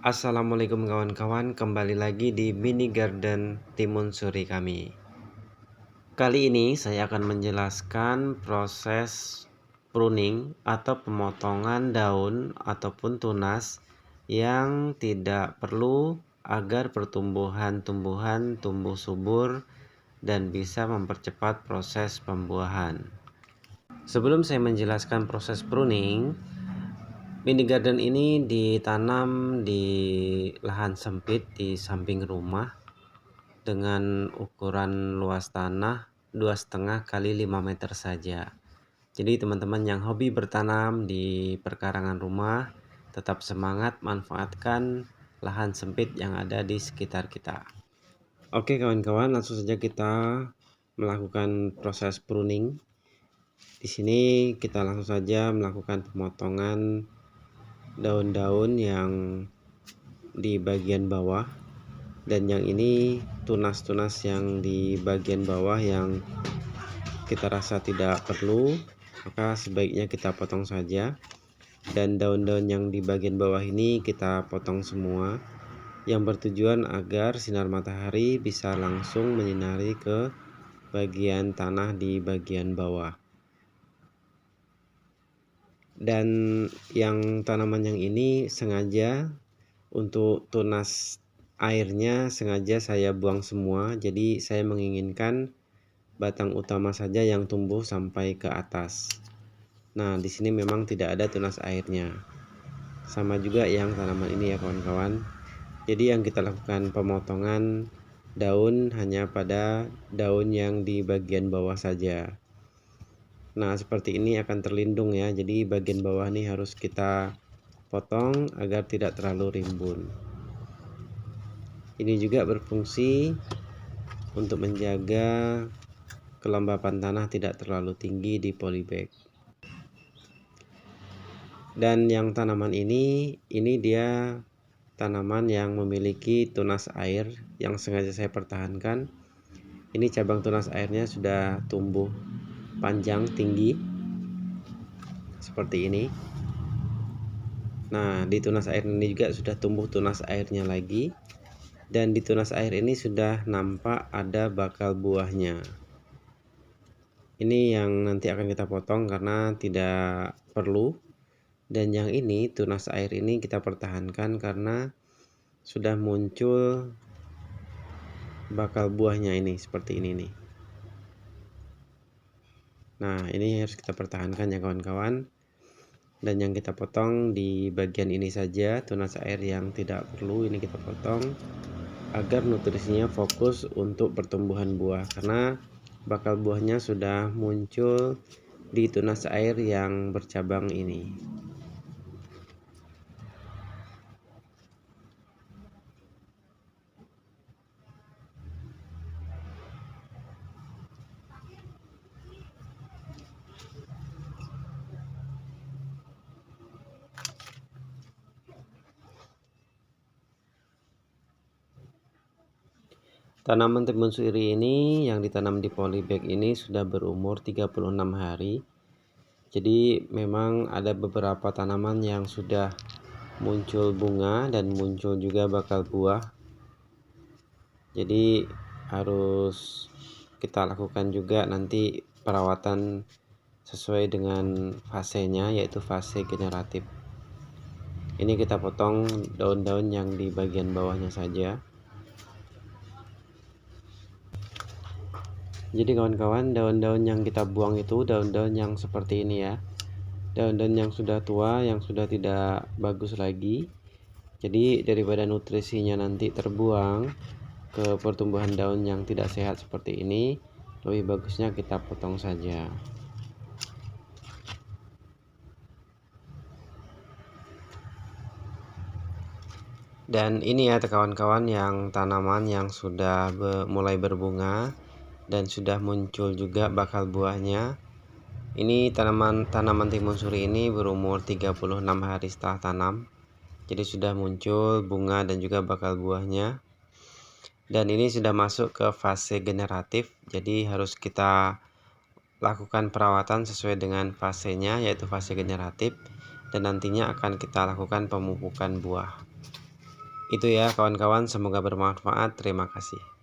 Assalamualaikum kawan-kawan, kembali lagi di mini garden timun suri kami. Kali ini saya akan menjelaskan proses pruning atau pemotongan daun ataupun tunas yang tidak perlu agar pertumbuhan tumbuh subur dan bisa mempercepat proses pembuahan. Sebelum saya menjelaskan proses pruning, mini garden ini ditanam di lahan sempit di samping rumah dengan ukuran luas tanah 2,5 kali 5 meter saja. Jadi teman-teman yang hobi bertanam di perkarangan rumah, tetap semangat manfaatkan lahan sempit yang ada di sekitar kita. Oke kawan-kawan, langsung saja kita melakukan proses pruning. Di sini kita langsung saja melakukan pemotongan daun-daun yang di bagian bawah, dan yang ini tunas-tunas yang di bagian bawah yang kita rasa tidak perlu, maka sebaiknya kita potong saja. Dan daun-daun yang di bagian bawah ini kita potong semua, yang bertujuan agar sinar matahari bisa langsung menyinari ke bagian tanah di bagian bawah. Dan yang tanaman yang ini sengaja untuk tunas airnya sengaja saya buang semua, jadi saya menginginkan batang utama saja yang tumbuh sampai ke atas. Nah, di sini memang tidak ada tunas airnya. Sama juga yang tanaman ini ya kawan-kawan. Jadi yang kita lakukan pemotongan daun hanya pada daun yang di bagian bawah saja. Nah, seperti ini akan terlindung ya. Jadi bagian bawah ini harus kita potong agar tidak terlalu rimbun. Ini juga berfungsi untuk menjaga kelembapan tanah tidak terlalu tinggi di polybag. Dan yang tanaman ini dia tanaman yang memiliki tunas air yang sengaja saya pertahankan. Ini cabang tunas airnya sudah tumbuh panjang tinggi seperti ini. Nah, di tunas air ini juga sudah tumbuh tunas airnya lagi, dan di tunas air ini sudah nampak ada bakal buahnya. Ini yang nanti akan kita potong karena tidak perlu. Dan yang ini tunas air ini kita pertahankan karena sudah muncul bakal buahnya ini seperti ini nih. Nah, ini harus kita pertahankan ya kawan-kawan. Dan yang kita potong di bagian ini saja, tunas air yang tidak perlu ini kita potong agar nutrisinya fokus untuk pertumbuhan buah, karena bakal buahnya sudah muncul di tunas air yang bercabang ini. Tanaman timun suri ini yang ditanam di polybag ini sudah berumur 36 hari. Jadi memang ada beberapa tanaman yang sudah muncul bunga dan muncul juga bakal buah. Jadi harus kita lakukan juga nanti perawatan sesuai dengan fasenya, yaitu fase generatif. Ini kita potong daun-daun yang di bagian bawahnya saja. Jadi kawan-kawan, daun-daun yang kita buang itu daun-daun yang seperti ini ya. Daun-daun yang sudah tua, yang sudah tidak bagus lagi. Jadi daripada nutrisinya nanti terbuang ke pertumbuhan daun yang tidak sehat seperti ini, lebih bagusnya kita potong saja. Dan ini ya kawan-kawan yang tanaman yang sudah mulai berbunga dan sudah muncul juga bakal buahnya. Ini tanaman timun suri ini berumur 36 hari setelah tanam. Jadi sudah muncul bunga dan juga bakal buahnya. Dan ini sudah masuk ke fase generatif. Jadi harus kita lakukan perawatan sesuai dengan fasenya, yaitu fase generatif. Dan nantinya akan kita lakukan pemupukan buah. Itu ya kawan-kawan, semoga bermanfaat. Terima kasih.